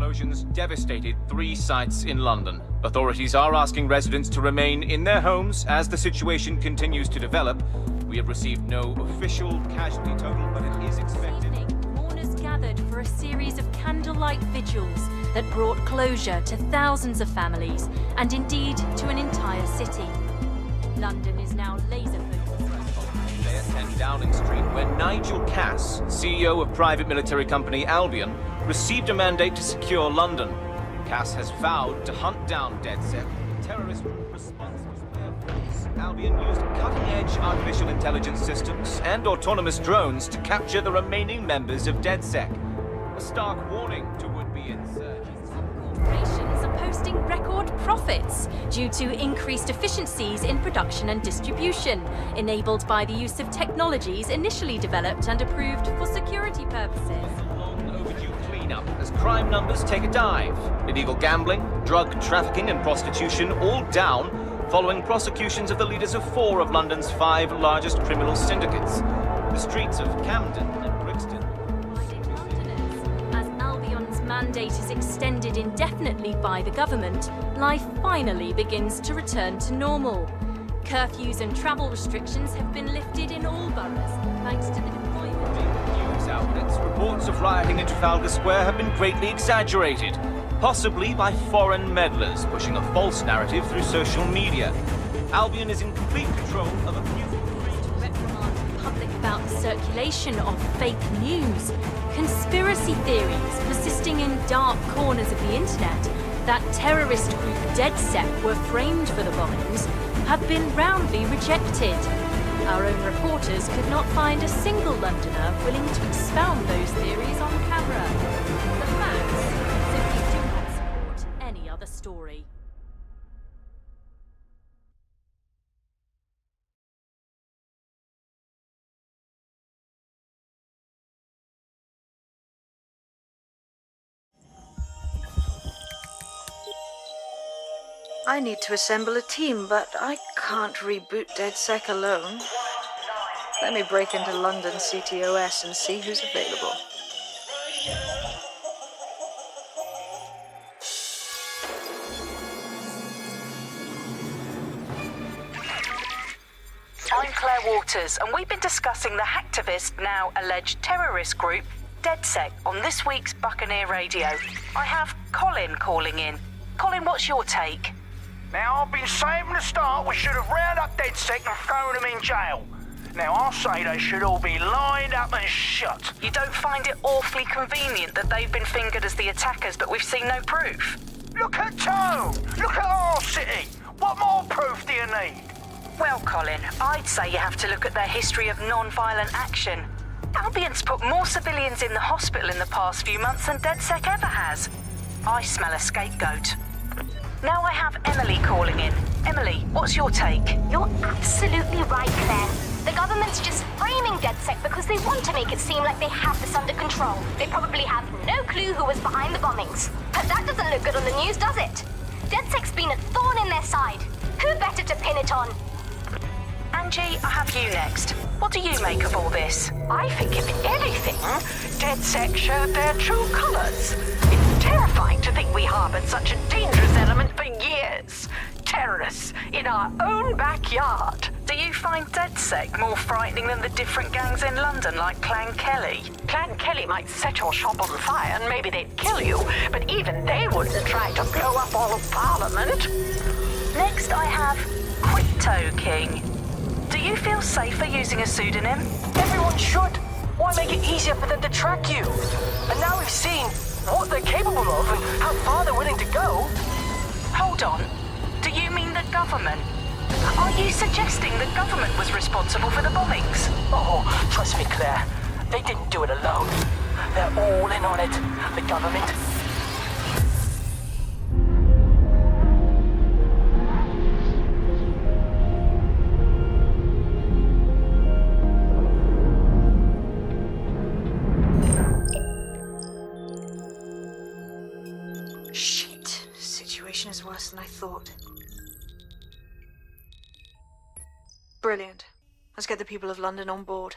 explosions devastated 3 sites in London. Authorities are asking residents to remain in their homes as the situation continues to develop. We have received no official casualty total, but it is expected. This evening, mourners gathered for a series of candlelight vigils that brought closure to thousands of families and indeed to an entire city. London is now laser-focused. They attend Downing Street, where Nigel Cass, CEO of private military company Albion, received a mandate to secure London. Cass has vowed to hunt down DedSec, the terrorist group responsible for their force. Albion used cutting-edge artificial intelligence systems and autonomous drones to capture the remaining members of DedSec. A stark warning to would-be insurgents. Corporations are posting record profits due to increased efficiencies in production and distribution, enabled by the use of technologies initially developed and approved for security purposes. Up as crime numbers take a dive. Illegal gambling, drug trafficking and prostitution all down following prosecutions of the leaders of 4 of London's 5 largest criminal syndicates. The streets of Camden and Brixton. As Albion's mandate is extended indefinitely by the government, life finally begins to return to normal. Curfews and travel restrictions have been lifted in all boroughs thanks to the deployment. Outlets, reports of rioting in Trafalgar Square have been greatly exaggerated, possibly by foreign meddlers pushing a false narrative through social media. Albion is in complete control of a few... To reprimand the public about the circulation of fake news, conspiracy theories persisting in dark corners of the internet that terrorist group DedSec were framed for the bombings have been roundly rejected. Our own reporters could not find a single Londoner willing to expound those theories on camera. The facts simply do not support any other story. I need to assemble a team, but I can't reboot DedSec alone. Let me break into London CTOS and see who's available. I'm Claire Waters, and we've been discussing the hacktivist, now alleged terrorist group, DedSec, on this week's Buccaneer Radio. I have Colin calling in. Colin, what's your take? Now, I've been saying from the start we should have rounded up DedSec and thrown them in jail. Now, I'll say they should all be lined up and shot. You don't find it awfully convenient that they've been fingered as the attackers, but we've seen no proof? Look at Tone! Look at our city! What more proof do you need? Well, Colin, I'd say you have to look at their history of non-violent action. Albion's put more civilians in the hospital in the past few months than DedSec ever has. I smell a scapegoat. Now I have Emily calling in. Emily, what's your take? You're absolutely right, Claire. The government's just framing DedSec because they want to make it seem like they have this under control. They probably have no clue who was behind the bombings. But that doesn't look good on the news, does it? DedSec's been a thorn in their side. Who better to pin it on? Angie, I have you next. What do you make of all this? I think if anything, DedSec showed their true colours. It's terrifying to think we harboured such a dangerous element for years. Terrorists in our own backyard. Do you find DedSec more frightening than the different gangs in London like Clan Kelly? Clan Kelly might set your shop on fire and maybe they'd kill you, but even they wouldn't try to blow up all of Parliament. Next I have Crypto King. Do you feel safer using a pseudonym? Everyone should. Why make it easier for them to track you? And now we've seen what they're capable of and how far they're willing to go. Hold on. Do you mean the government? Are you suggesting the government was responsible for the bombings? Oh, trust me, Claire. They didn't do it alone. They're all in on it. The government. Shit. Situation is worse than I thought. Brilliant. Let's get the people of London on board.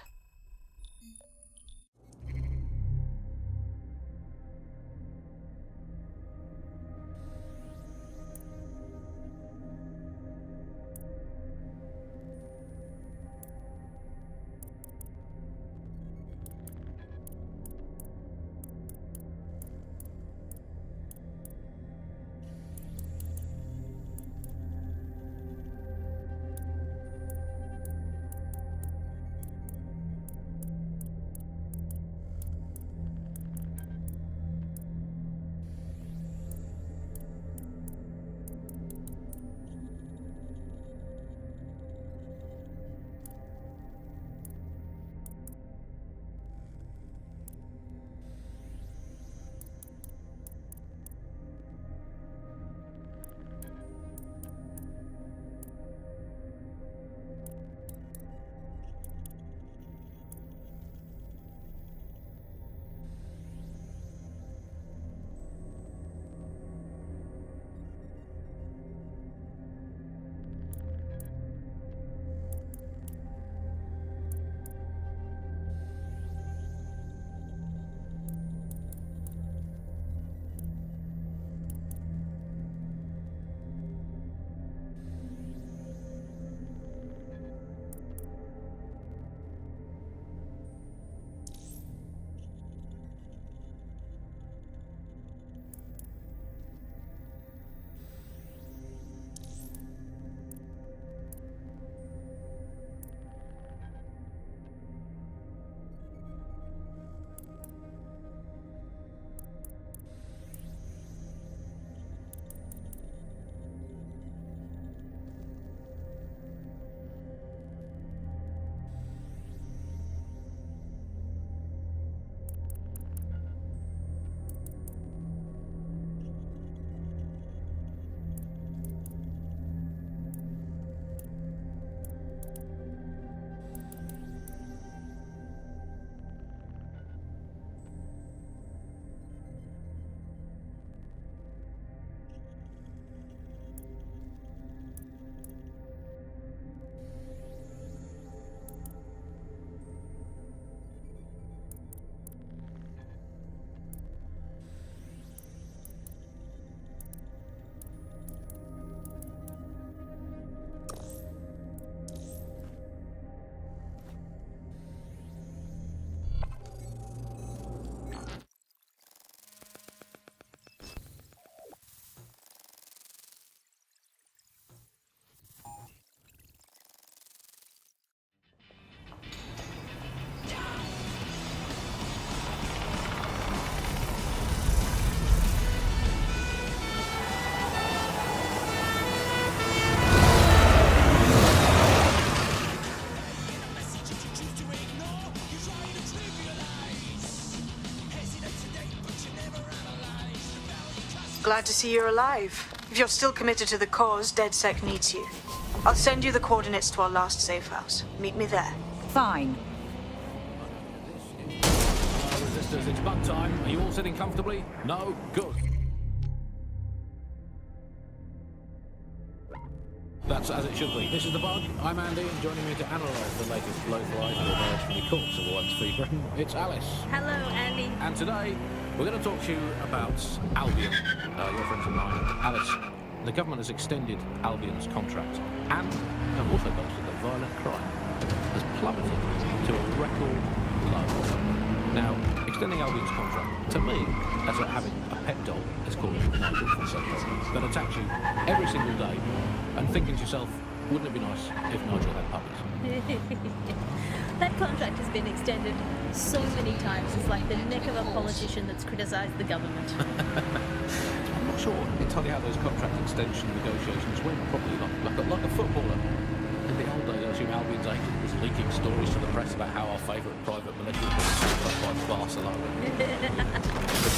Glad to see you're alive. If you're still committed to the cause, DedSec needs you. I'll send you the coordinates to our last safe house. Meet me there. Fine. Resistors, it's bug time. Are you all sitting comfortably? No? Good. That's as it should be. This is The Bug. I'm Andy, and joining me to analyse the latest blowflies that emerged from the courts of once free Britain, it's Alice. Hello, Andy. And today, we're going to talk to you about Albion, your friends of mine. Alice, the government has extended Albion's contract, and have also boasted that violent crime has plummeted to a record low. Now, extending Albion's contract, to me, that's like having a pet dog, let's call it Nigel for some reason, that attacks you every single day, and thinking to yourself, wouldn't it be nice if Nigel had puppies? That contract has been extended so many times. It's like the neck of a politician that's criticised the government. I'm not sure entirely how those contract extension negotiations went, probably like a footballer. In the old days, I assume Albion's agent was leaking stories to the press about how our favourite private militia was supplied by Barcelona. But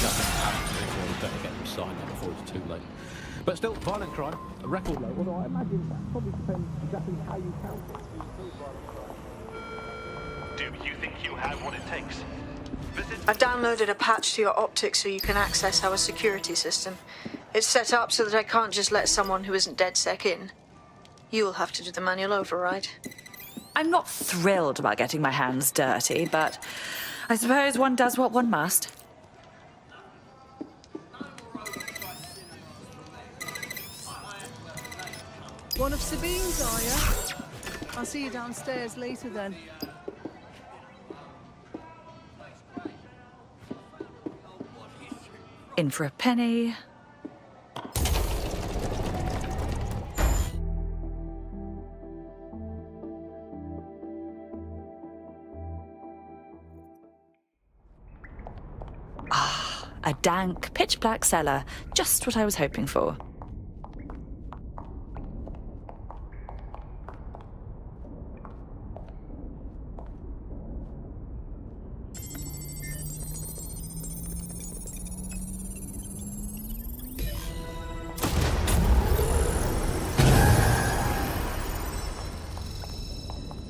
nothing happened, therefore we better get them signed up before it's too late. But still, violent crime, a record low, although I imagine that probably depends exactly how you count it. Do you think you have what it takes? I've downloaded a patch to your optics so you can access our security system. It's set up so that I can't just let someone who isn't DedSec in. You'll have to do the manual override. I'm not thrilled about getting my hands dirty, but I suppose one does what one must. One of Sabine's, are you? I'll see you downstairs later then. In for a penny. Ah, a dank, pitch-black cellar. Just what I was hoping for.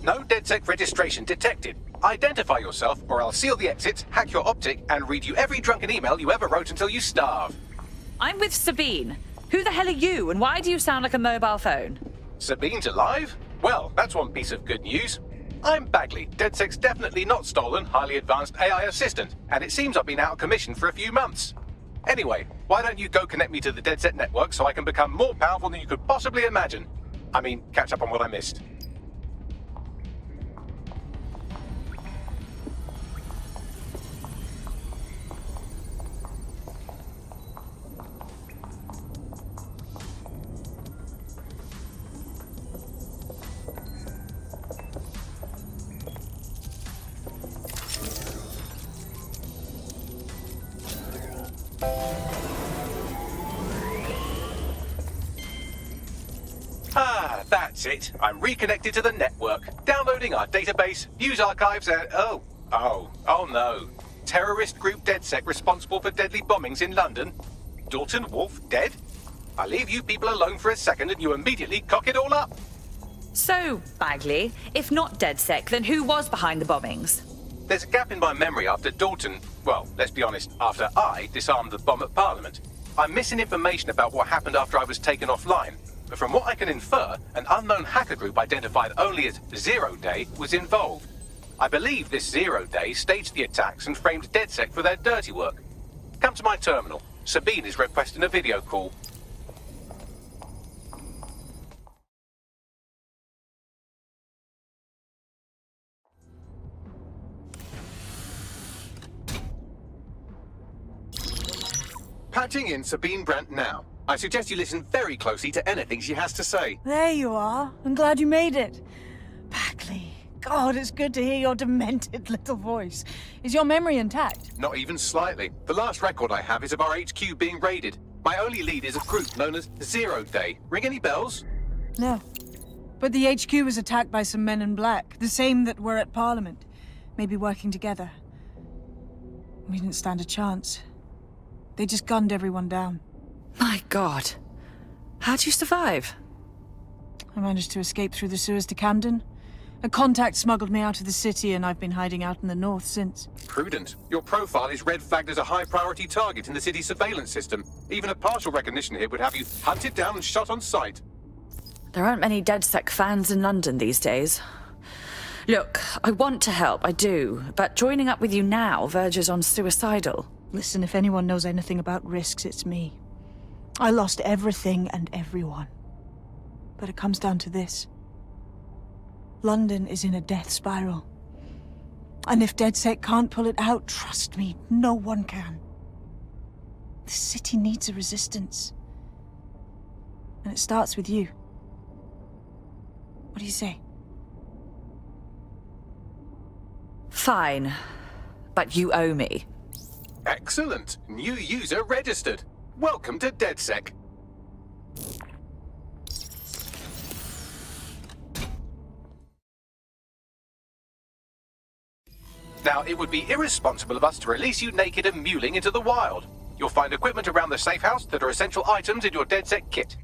No DedSec registration detected. Identify yourself, or I'll seal the exits, hack your optic, and read you every drunken email you ever wrote until you starve. I'm with Sabine. Who the hell are you, and why do you sound like a mobile phone? Sabine's alive? Well, that's one piece of good news. I'm Bagley, DedSec's definitely not stolen, highly advanced AI assistant, and it seems I've been out of commission for a few months. Anyway, why don't you go connect me to the DedSec network so I can become more powerful than you could possibly imagine? I mean, catch up on what I missed. Ah, that's it. I'm reconnected to the network, downloading our database, views archives, and oh no. Terrorist group DedSec responsible for deadly bombings in London? Dalton Wolf dead? I leave you people alone for a second and you immediately cock it all up. So, Bagley, if not DedSec, then who was behind the bombings? There's a gap in my memory after Dalton, well, let's be honest, after I disarmed the bomb at Parliament. I'm missing information about what happened after I was taken offline. But from what I can infer, an unknown hacker group identified only as Zero Day was involved. I believe this Zero Day staged the attacks and framed DedSec for their dirty work. Come to my terminal. Sabine is requesting a video call. Patching in Sabine Brandt now. I suggest you listen very closely to anything she has to say. There you are. I'm glad you made it. Bagley. God, it's good to hear your demented little voice. Is your memory intact? Not even slightly. The last record I have is of our HQ being raided. My only lead is a group known as Zero Day. Ring any bells? No. But the HQ was attacked by some men in black, the same that were at Parliament. Maybe working together. We didn't stand a chance. They just gunned everyone down. My God. How'd you survive? I managed to escape through the sewers to Camden. A contact smuggled me out of the city, and I've been hiding out in the north since. Prudent. Your profile is red flagged as a high-priority target in the city's surveillance system. Even a partial recognition here would have you hunted down and shot on sight. There aren't many DedSec fans in London these days. Look, I want to help, I do, but joining up with you now verges on suicidal. Listen, if anyone knows anything about risks, it's me. I lost everything and everyone. But it comes down to this. London is in a death spiral. And if DedSec can't pull it out, trust me, no one can. The city needs a resistance. And it starts with you. What do you say? Fine. But you owe me. Excellent. New user registered. Welcome to DedSec. Now, it would be irresponsible of us to release you naked and mewling into the wild. You'll find equipment around the safe house that are essential items in your DedSec kit.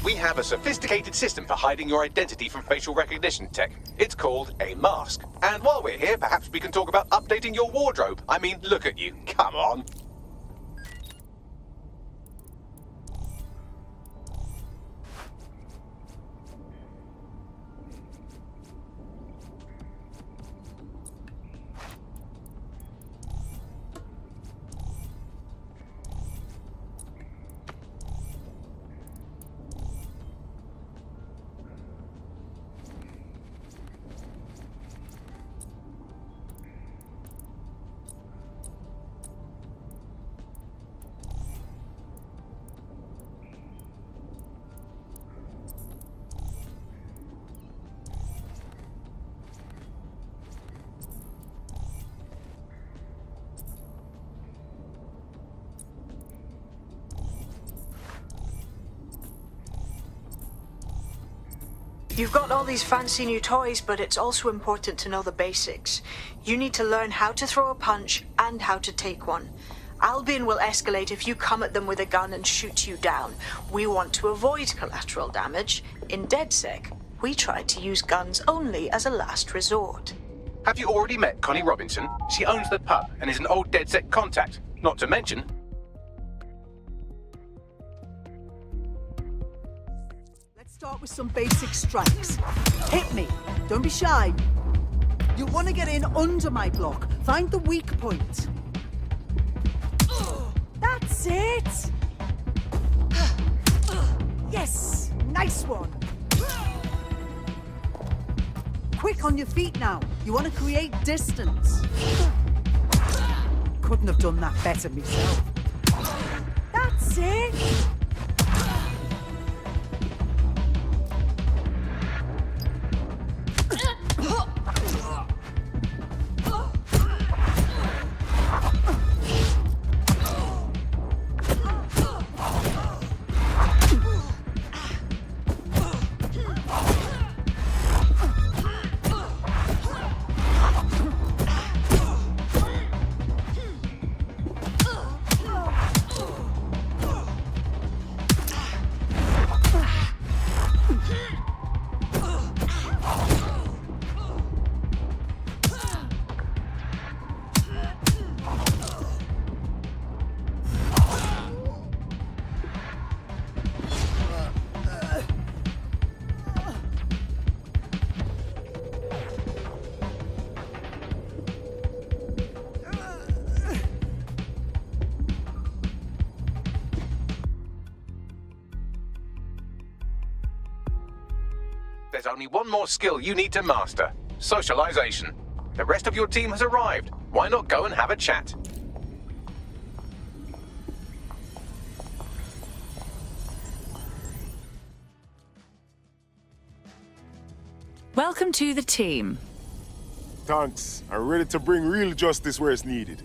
We have a sophisticated system for hiding your identity from facial recognition tech. It's called a mask. And while we're here, perhaps we can talk about updating your wardrobe. I mean, look at you. Come on. You've got all these fancy new toys, but it's also important to know the basics. You need to learn how to throw a punch and how to take one. Albion will escalate if you come at them with a gun and shoot you down. We want to avoid collateral damage. In DedSec, we try to use guns only as a last resort. Have you already met Connie Robinson? She owns the pub and is an old DedSec contact. Not to mention... Start with some basic strikes. Hit me. Don't be shy. You want to get in under my block. Find the weak point. That's it. Yes. Nice one. Quick on your feet now. You want to create distance. Couldn't have done that better myself. That's it. There's only one more skill you need to master. Socialization. The rest of your team has arrived. Why not go and have a chat? Welcome to the team. Thanks. I'm ready to bring real justice where it's needed.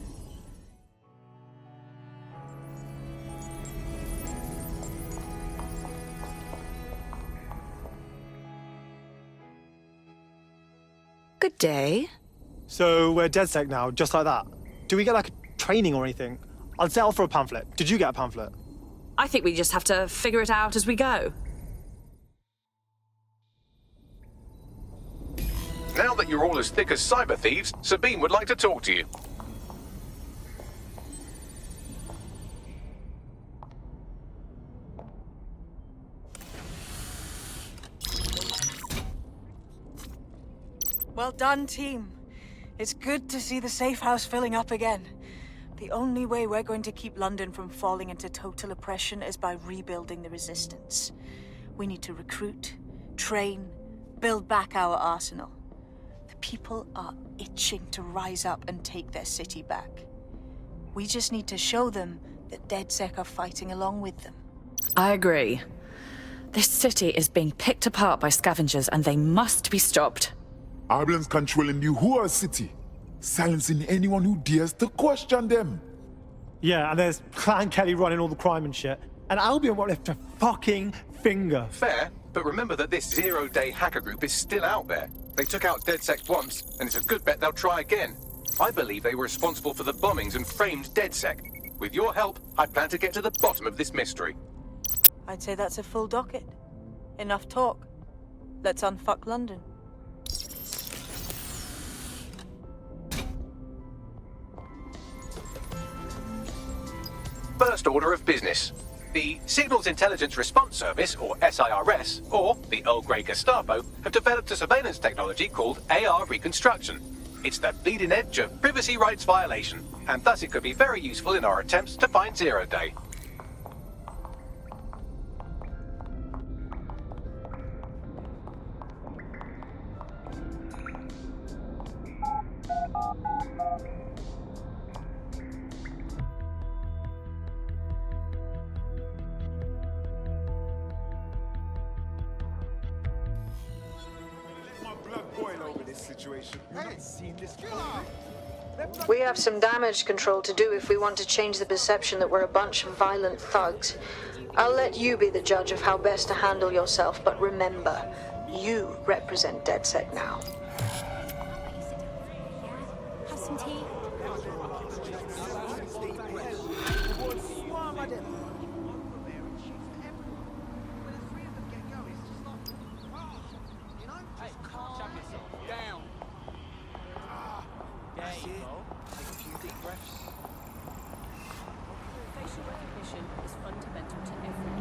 Good day. So we're DedSec now, just like that. Do we get like a training or anything? I'll settle for a pamphlet. Did you get a pamphlet? I think we just have to figure it out as we go. Now that you're all as thick as cyber thieves, Sabine would like to talk to you. Well done, team. It's good to see the safe house filling up again. The only way we're going to keep London from falling into total oppression is by rebuilding the resistance. We need to recruit, train, build back our arsenal. The people are itching to rise up and take their city back. We just need to show them that DedSec are fighting along with them. I agree. This city is being picked apart by scavengers and they must be stopped. Albion's controlling the whole city, silencing anyone who dares to question them. Yeah, and there's Clan Kelly running all the crime and shit. And Albion won't lift a fucking finger. Fair, but remember that this zero-day hacker group is still out there. They took out DedSec once, and it's a good bet they'll try again. I believe they were responsible for the bombings and framed DedSec. With your help, I plan to get to the bottom of this mystery. I'd say that's a full docket. Enough talk. Let's unfuck London. First order of business. The Signals Intelligence Response Service, or SIRS, or the Earl Grey Gestapo, have developed a surveillance technology called AR Reconstruction. It's the bleeding edge of privacy rights violation, and thus it could be very useful in our attempts to find Zero Day. We have some damage control to do if we want to change the perception that we're a bunch of violent thugs. I'll let you be the judge of how best to handle yourself, but remember, you represent DedSec now. Have some tea? Facial recognition is fundamental to every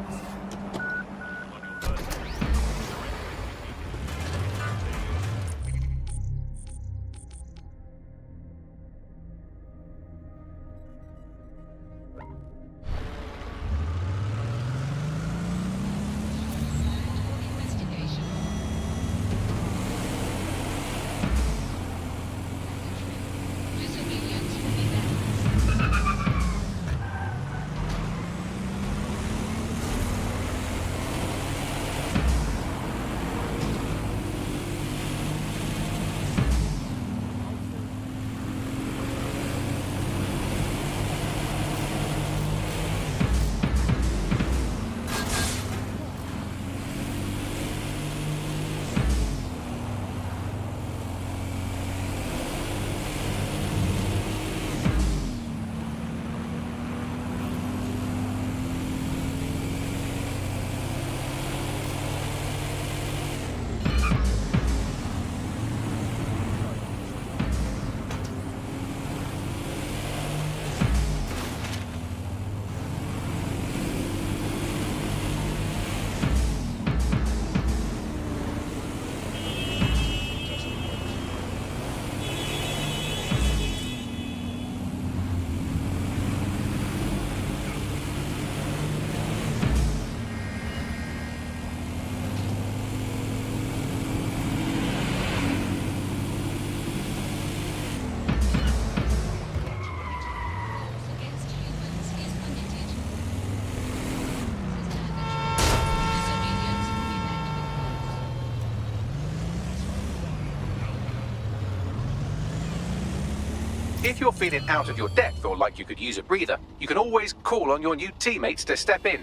If you're feeling out of your depth or like you could use a breather, you can always call on your new teammates to step in.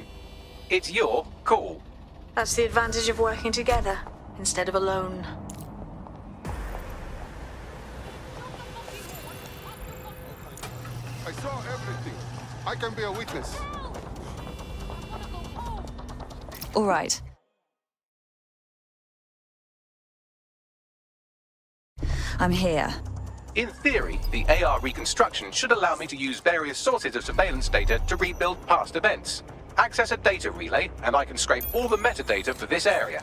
It's your call. That's the advantage of working together, instead of alone. I saw everything. I can be a witness. All right. I'm here. In theory, the AR reconstruction should allow me to use various sources of surveillance data to rebuild past events. Access a data relay, and I can scrape all the metadata for this area.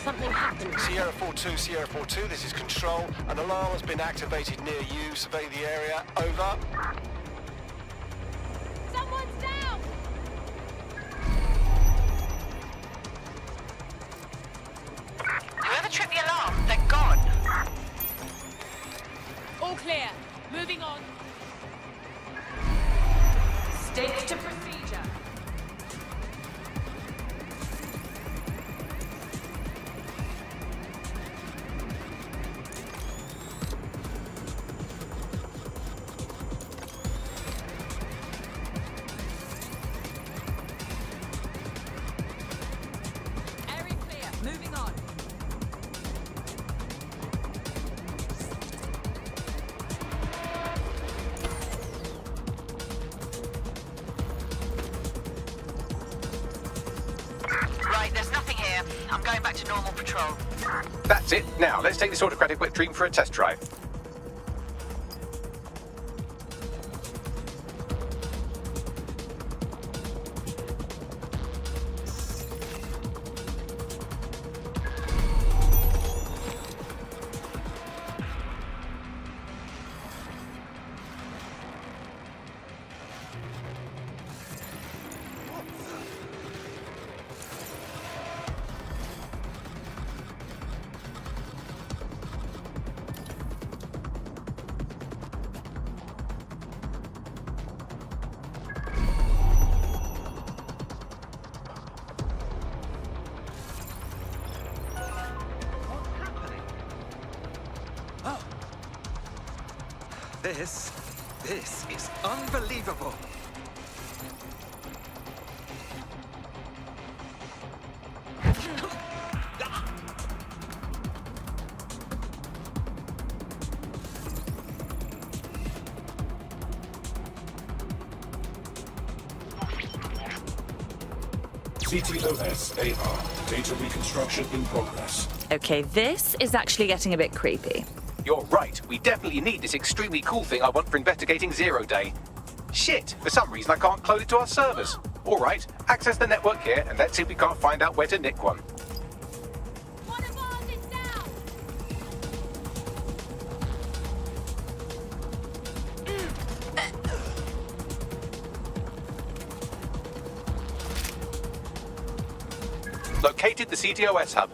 Something happened. Sierra 4-2, Sierra 4-2, this is Control. An alarm has been activated near you. Survey the area. Over. Someone's down! Whoever tripped the alarm, they're gone. All clear. Moving on. Stick to procedure. Area clear. Moving on. Right, there's nothing here. I'm going back to normal patrol. That's it. Now, let's take this autocratic wet dream for a test drive. This is unbelievable. CTOS AR. Data reconstruction in progress. Okay, this is actually getting a bit creepy. You're right. We definitely need this extremely cool thing I want for investigating Zero Day. Shit, for some reason I can't clone it to our servers. All right, access the network here and let's see if we can't find out where to nick one. One of ours is down! Located the CTOS hub.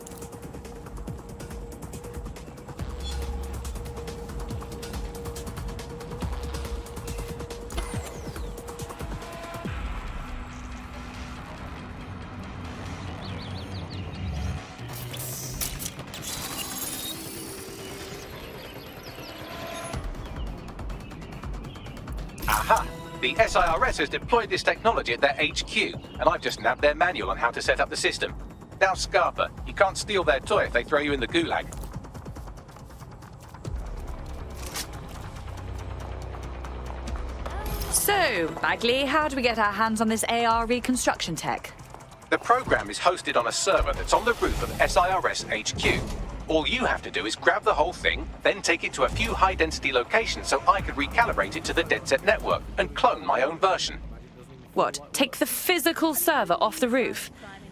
Aha! The SIRS has deployed this technology at their HQ, and I've just nabbed their manual on how to set up the system. Now, Scarpa, you can't steal their toy if they throw you in the gulag. So, Bagley, how do we get our hands on this AR reconstruction tech? The program is hosted on a server that's on the roof of SIRS HQ. All you have to do is grab the whole thing, then take it to a few high-density locations so I could recalibrate it to the DedSec network and clone my own version. What, take the physical server off the roof?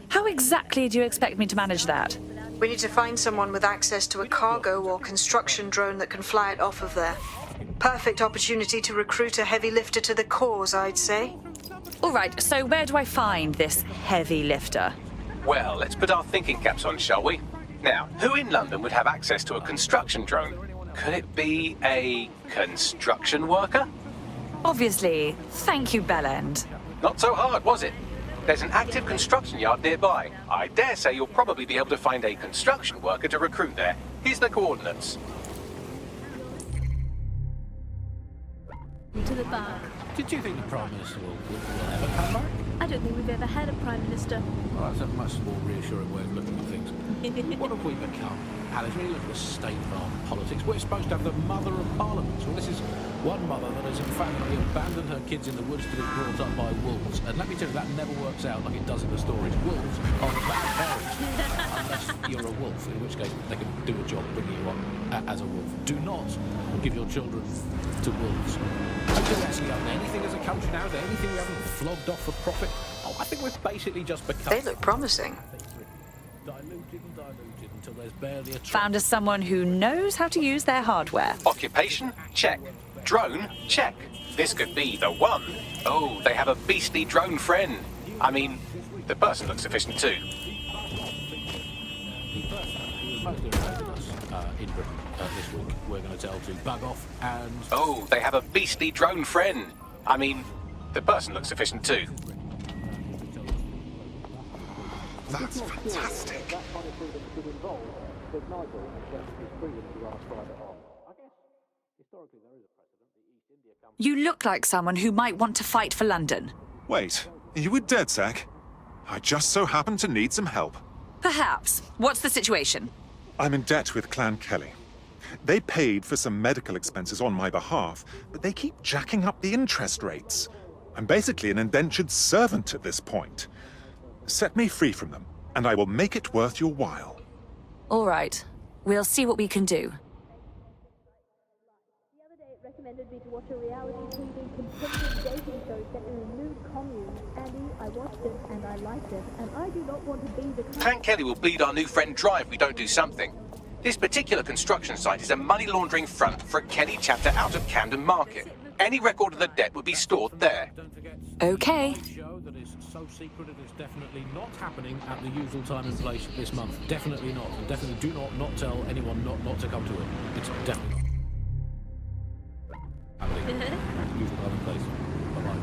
How exactly do you expect me to manage that? We need to find someone with access to a cargo or construction drone that can fly it off of there. Perfect opportunity to recruit a heavy lifter to the cause, I'd say. All right, so where do I find this heavy lifter? Well, let's put our thinking caps on, shall we? Now, who in London would have access to a construction drone? Could it be a construction worker? Obviously. Thank you, Bellend. Not so hard, was it? There's an active construction yard nearby. I dare say you'll probably be able to find a construction worker to recruit there. Here's the coordinates. To the back. Did you think the Prime Minister will ever come back? I don't think we've ever had a Prime Minister. Well, that's a much more reassuring way of looking at things. What have we become? Alice, when you look at the state of our politics, we're supposed to have the mother of parliaments. Well, this is one mother that has emphatically abandoned her kids in the woods to be brought up by wolves. And let me tell you, that never works out like it does in the stories. Wolves are bad parents. Unless you're a wolf, in which case they can do a job bringing you up as a wolf. Do not give your children to wolves. Do we actually own anything as a country now? Is there anything we haven't flogged off for profit? Oh, I think we've basically just become... They look promising. Diluted until there's barely a... Found us someone who knows how to use their hardware. Occupation? Check. Drone? Check. This could be the one. Oh, they have a beastly drone friend. I mean, the person looks efficient too. In Britain this week, we're going to tell to bug off and... Oh, they have a beastly drone friend. I mean, the person looks efficient too. That's fantastic. You look like someone who might want to fight for London. Wait, are you with DedSec? I just so happen to need some help. Perhaps. What's the situation? I'm in debt with Clan Kelly. They paid for some medical expenses on my behalf, but they keep jacking up the interest rates. I'm basically an indentured servant at this point. Set me free from them, and I will make it worth your while. All right. We'll see what we can do. The other day it recommended me to watch a reality TV competitive dating show set in a nude commune. Andy, I watched it and I liked it, and I do not want to be the... Clan Kelly will bleed our new friend dry if we don't do something. This particular construction site is a money laundering front for a Kelly chapter out of Camden Market. Any record of the debt would be stored there. Okay. Show that is so secret it is definitely not happening at the usual time and place this month. Definitely not. And definitely do not tell anyone not to come to it. It's definitely not happening. Usual time and place. Bye-bye.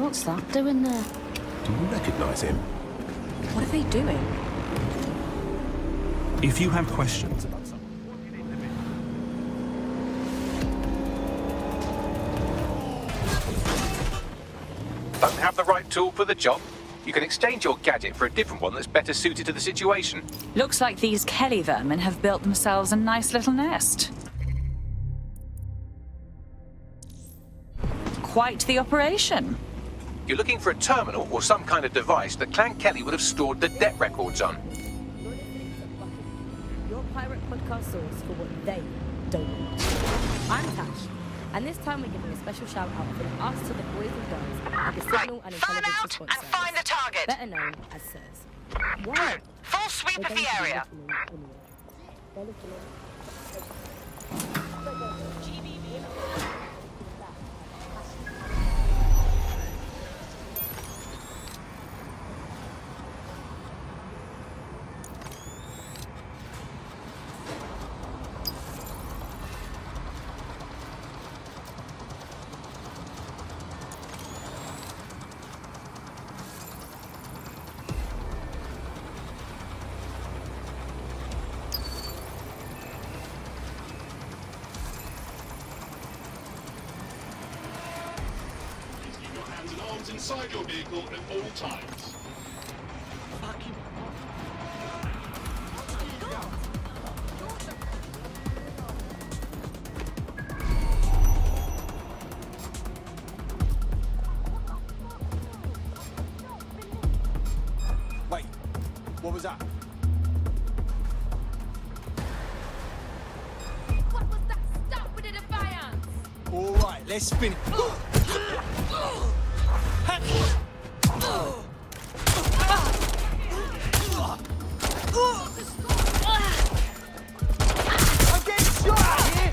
What's that doing there? Do you recognize him? What are they doing? If you have questions about something... Don't have the right tool for the job? You can exchange your gadget for a different one that's better suited to the situation. Looks like these Kelly vermin have built themselves a nice little nest. Quite the operation. You're looking for a terminal or some kind of device that Clan Kelly would have stored the debt records on. Your pirate podcast source for what they don't want. I'm Tash, and this time we're giving a special shout out from us to the boys and girls at the Signal and Intelligence Response Service, find the target. better known as SIRS. Drone, full sweep of the area. remains inside your vehicle at all times. Fucking... Wait, what was that? What was that? Stop with the defiance! All right, let's finish. I'm getting shot here!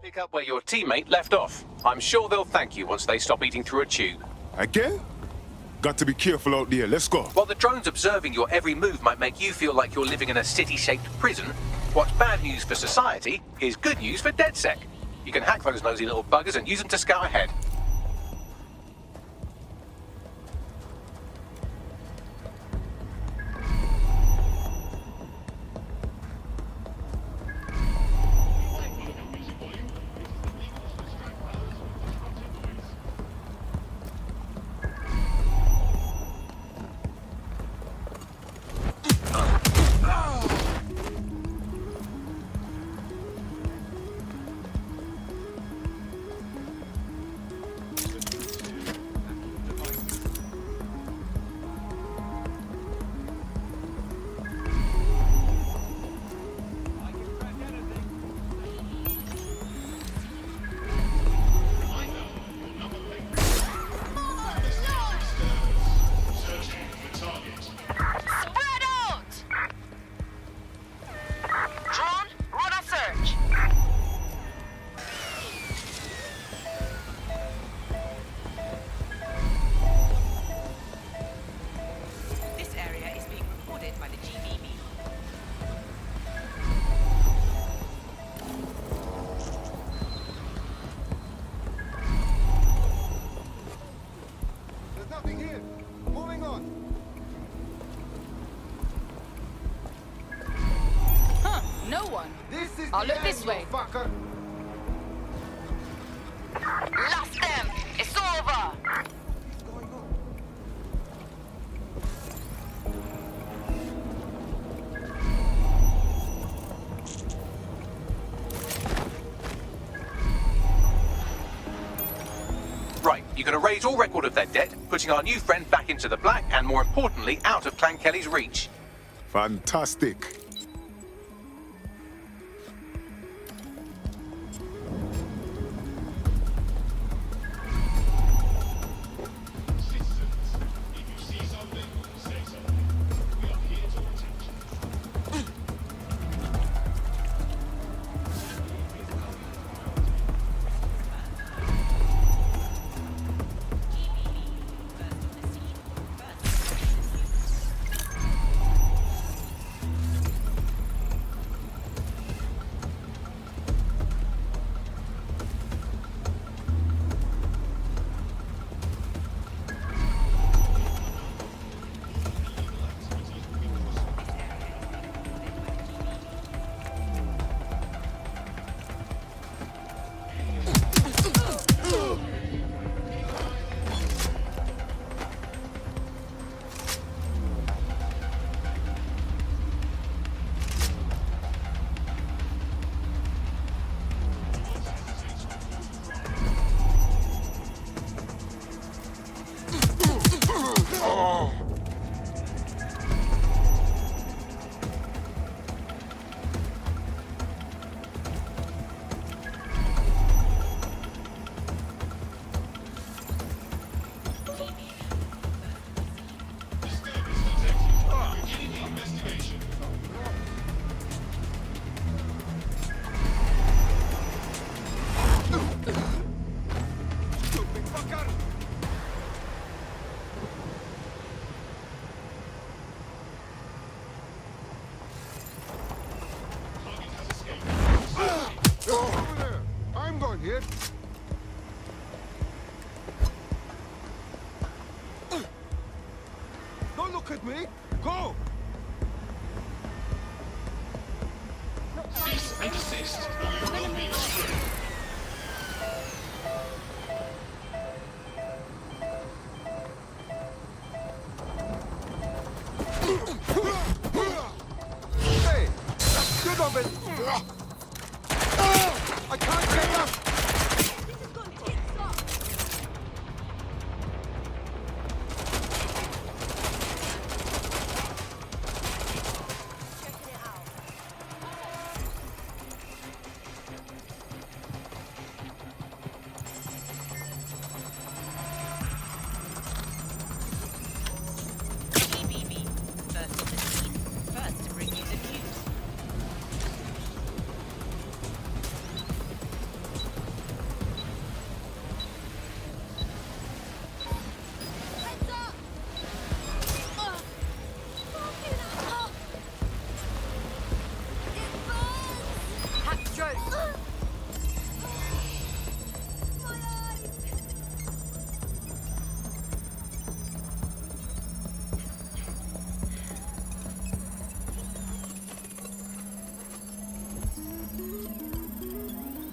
Pick up where your teammate left off. I'm sure they'll thank you once they stop eating through a tube. Again? Got to be careful out there. Let's go. While the drones observing your every move might make you feel like you're living in a city-shaped prison, what's bad news for society is good news for DedSec. You can hack those nosy little buggers and use them to scout ahead. I'll look this way. Fucker. Lost them. It's over. Right, you can erase all record of their debt, putting our new friend back into the black and, more importantly, out of Clan Kelly's reach. Fantastic. Look at me! Go! Cease and desist, or you will be destroyed. Hey! That's good of it! I can't get up!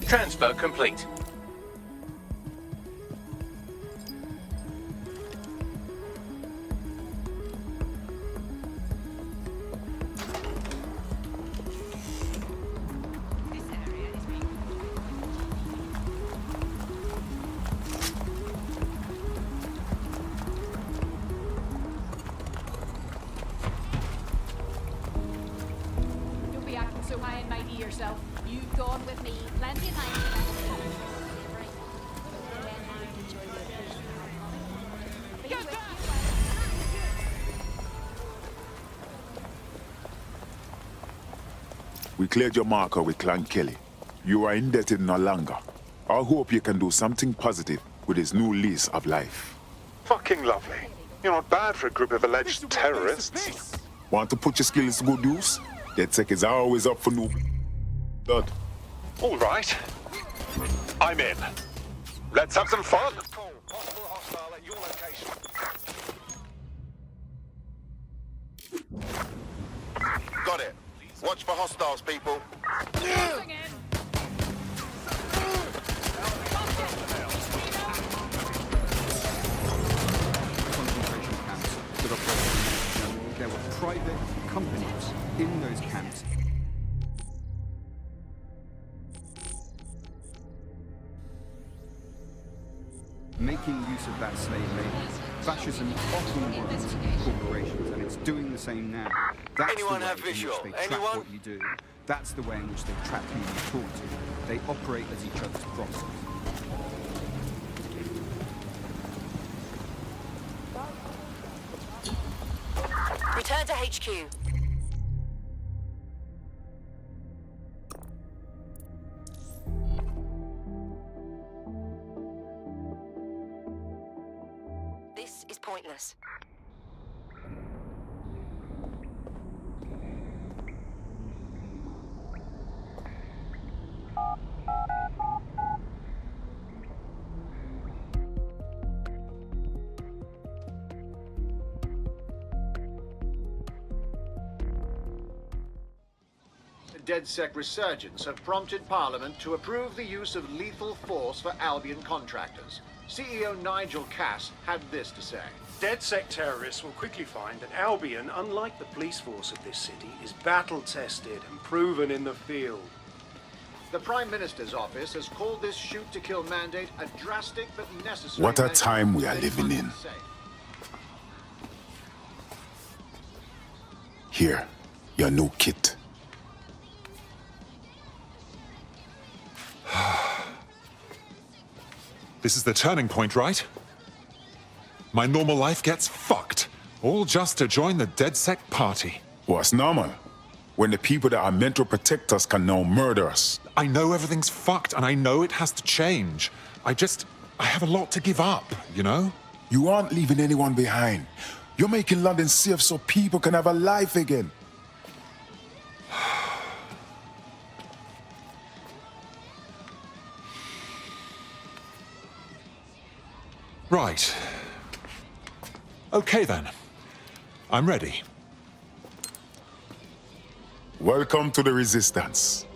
Transfer complete. Don't be acting so high and mighty yourself. You've gone with me plenty of times. We cleared your marker with Clan Kelly. You are indebted no longer. I hope you can do something positive with this new lease of life. Fucking lovely. You're not bad for a group of alleged terrorists. Want to put your skills to good use? DedSec is always up for new blood. All right. I'm in. Let's have some fun. Possible hostile at your location. Got it. Watch for hostiles, people. Concentration camps that operated. There were private companies in those camps. Making use of that slave labor. Fascism often works in corporations, and it's doing the same now. That's Anyone the way have in which visual? they track Anyone? what you do. That's the way in which they track who you talk to. They operate as each other's proxies. Return to HQ. This is pointless. DedSec resurgence have prompted Parliament to approve the use of lethal force for Albion contractors. CEO Nigel Cass had this to say. DedSec terrorists will quickly find that Albion, unlike the police force of this city, is battle-tested and proven in the field. The Prime Minister's office has called this shoot-to-kill mandate a drastic but necessary... What a measure time we to are make living in. London safe. Here, your new kit. This is the turning point, right? My normal life gets fucked. All just to join the DedSec party. What's normal? When the people that are meant to protect us can now murder us. I know everything's fucked, and I know it has to change. I have a lot to give up, you know? You aren't leaving anyone behind. You're making London safe so people can have a life again. Right. Okay then. I'm ready. Welcome to the Resistance.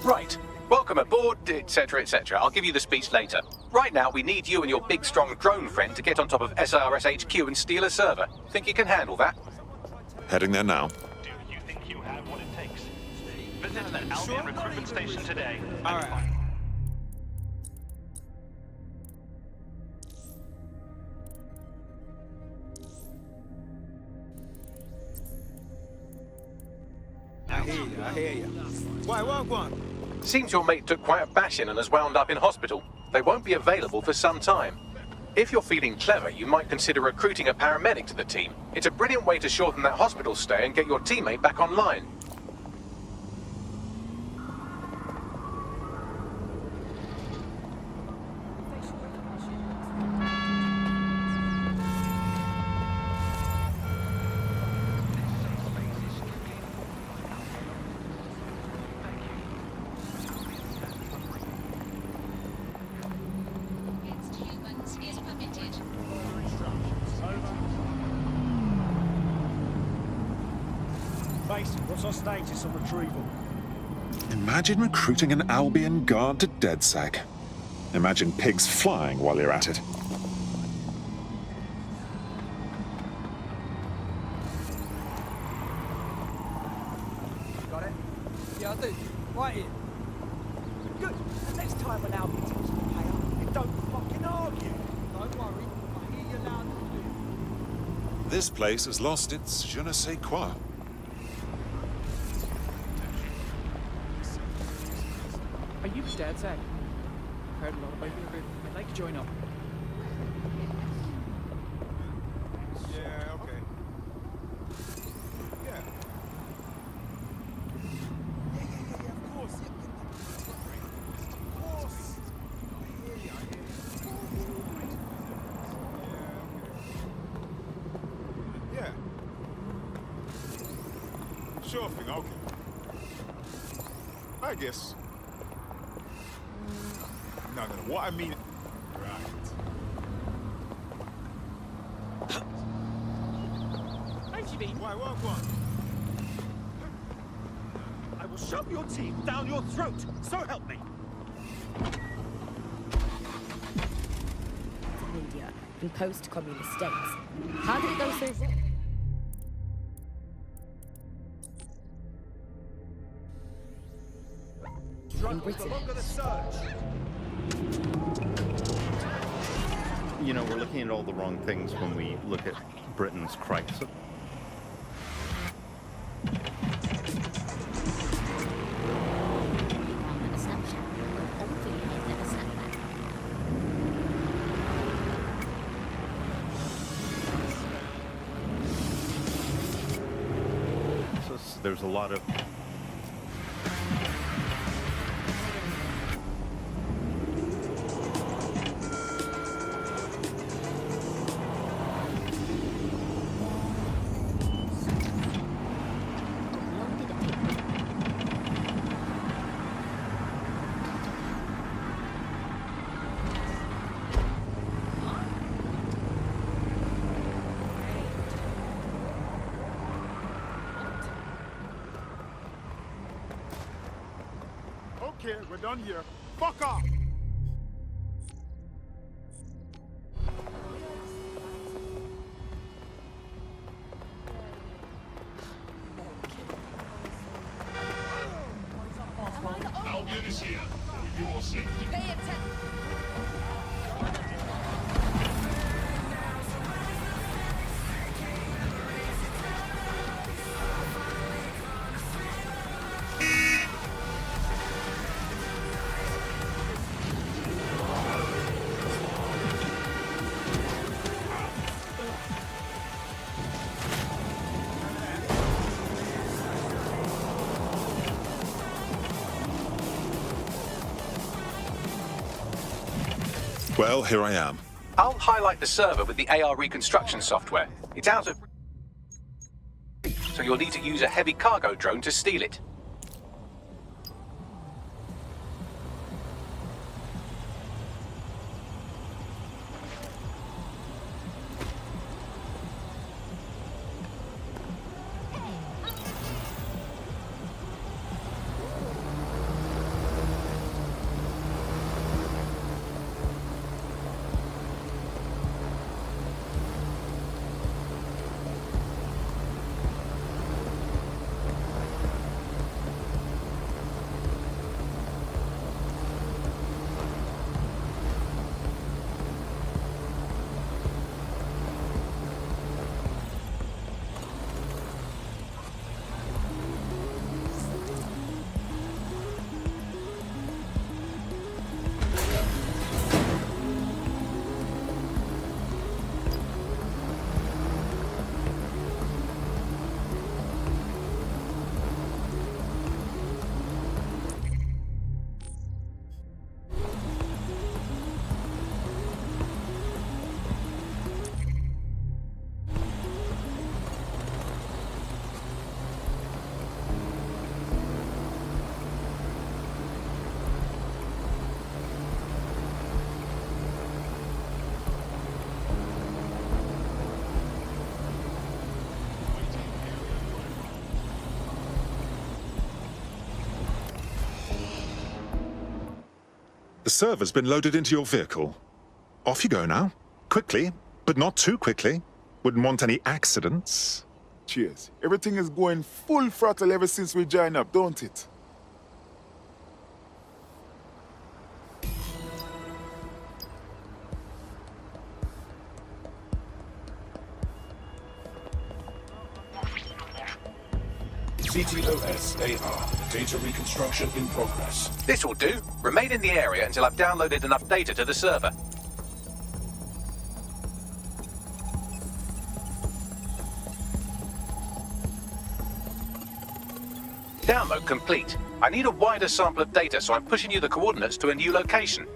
Right. Welcome aboard, etc., etc. I'll give you the speech later. Right now, we need you and your big, strong drone friend to get on top of SRS HQ and steal a server. Think you can handle that? Heading there now. Do you think you have what it takes? Visit the Albion recruitment station today. All right. I hear you. Why, what? Seems your mate took quite a bashing and has wound up in hospital. They won't be available for some time. If you're feeling clever, you might consider recruiting a paramedic to the team. It's a brilliant way to shorten that hospital stay and get your teammate back online. What's our status on retrieval? Imagine recruiting an Albion guard to DedSec. Imagine pigs flying while you're at it. Got it? Yeah, I do. Right here. Good. And next time when Albion tells you to pay up, you don't fucking argue. Don't worry. I hear you loud and clear. This place has lost its je ne sais quoi. Are you DedSec? Heard a lot about your group. I'd like to join up. Yeah, okay. Yeah. Yeah, of course. Of course. I hear you. Yeah. Sure thing, okay. I guess. No, what I mean... Right. How've you been? Why, what? I will shove your teeth down your throat, so help me! Media in post-communist states. How did it go so wrong? In Britain. You know, we're looking at all the wrong things when we look at Britain's crisis. So there's a lot of... Okay, we're done here. Fuck off! Albion is here. For your safety. Pay attention. Well, here I am. I'll highlight the server with the AR reconstruction software. It's out of... So so you'll need to use a heavy cargo drone to steal it. The server's been loaded into your vehicle. Off you go now. Quickly, but not too quickly. Wouldn't want any accidents. Cheers. Everything is going full throttle ever since we joined up, don't it? CTOS-AR. Data reconstruction in progress. This will do. Remain in the area until I've downloaded enough data to the server. Download complete. I need a wider sample of data, so I'm pushing you the coordinates to a new location.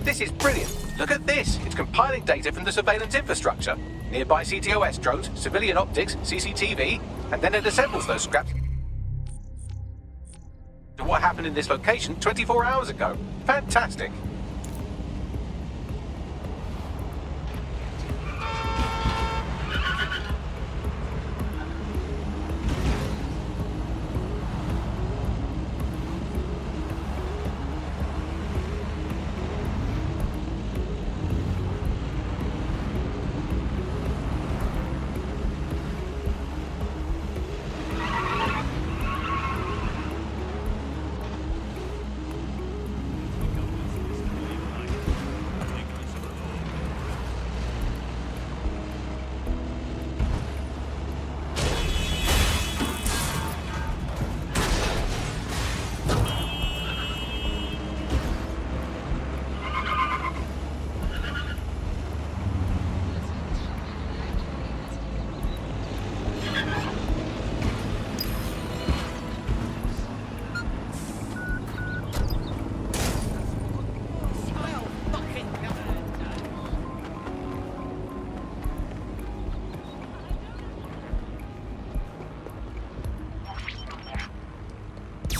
This is brilliant. Look at this. It's compiling data from the surveillance infrastructure. Nearby CTOS drones, civilian optics, CCTV, and then it assembles those scraps to what happened in this location 24 hours ago. Fantastic.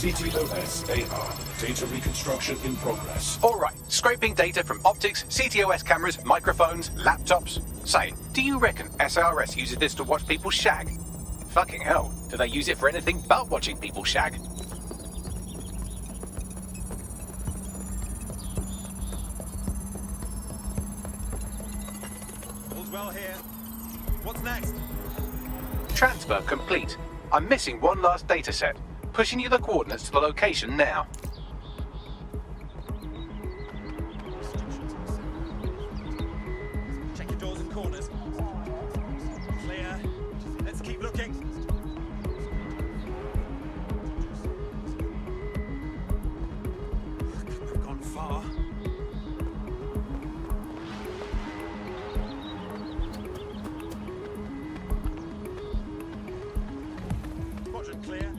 CTOS-AR. Data reconstruction in progress. All right, scraping data from optics, CTOS cameras, microphones, laptops. Say, do you reckon SRS uses this to watch people shag? Fucking hell, do they use it for anything but watching people shag? All's well here. What's next? Transfer complete. I'm missing one last data set. Pushing you the coordinates to the location now. Check your doors and corners. Clear. Let's keep looking. Couldn't have gone far. Quadrant clear.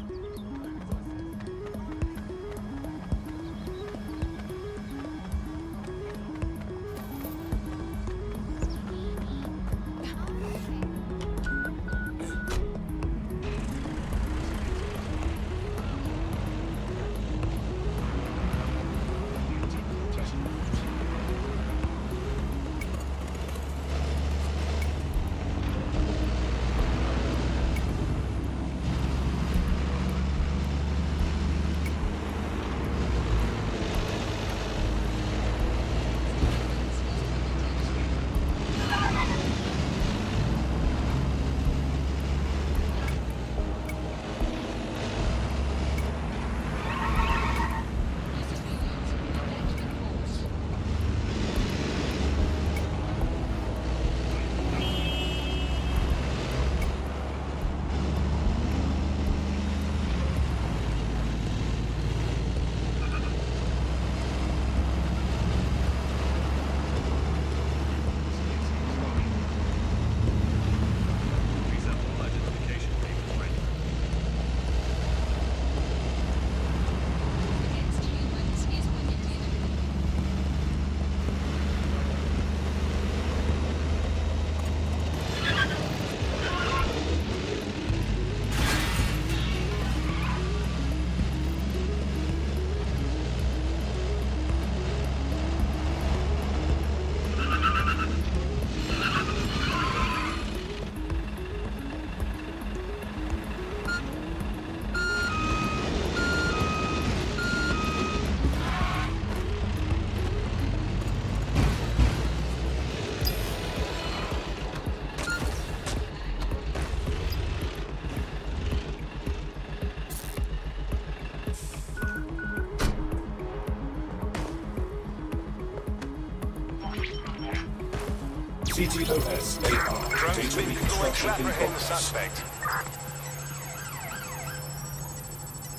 CTOS radar. Data reconstruction in progress.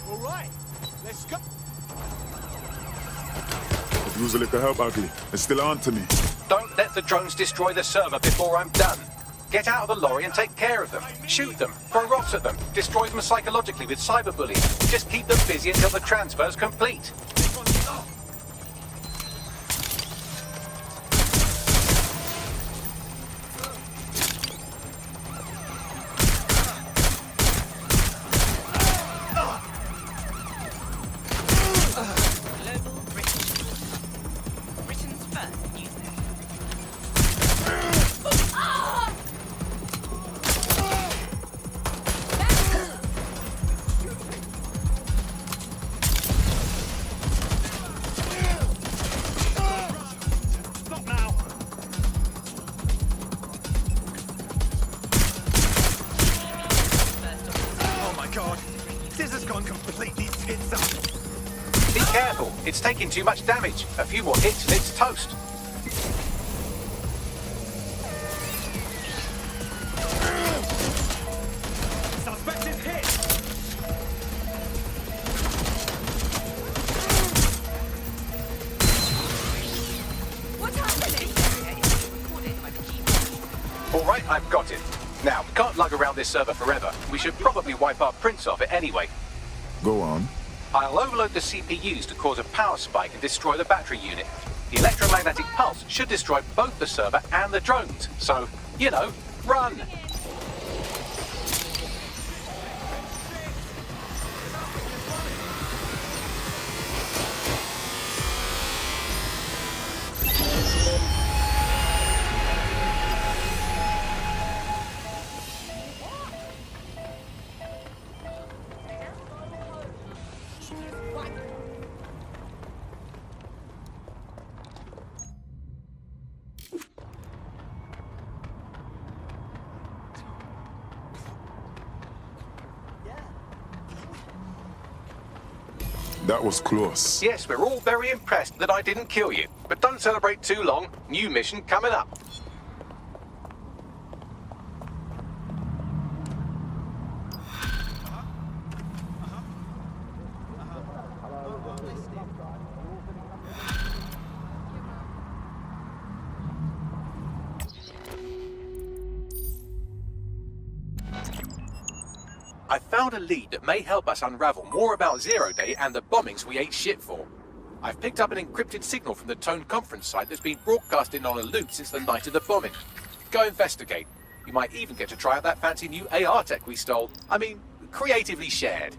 All right, let's go. Could use a little help, Ugly. It's still on to me. Don't let the drones destroy the server before I'm done. Get out of the lorry and take care of them. Shoot them, throw rocks at them, destroy them psychologically with cyberbullying. Just keep them busy until the transfer's complete. It's taking too much damage. A few more hits and it's toast. Suspect is hit. What's happening? All right, I've got it. Now, we can't lug around this server forever. We should probably wipe our prints off it anyway. Go on. I'll overload the CPUs to cause a power spike and destroy the battery unit. The electromagnetic pulse should destroy both the server and the drones. So, you know, run! That was close. Yes, we're all very impressed that I didn't kill you. But don't celebrate too long. New mission coming up. I found a lead that may help us unravel more about Zero Day and the bombings we ate shit for. I've picked up an encrypted signal from the Tone conference site that's been broadcasting on a loop since the night of the bombing. Go investigate. You might even get to try out that fancy new AR tech we stole. I mean, creatively shared.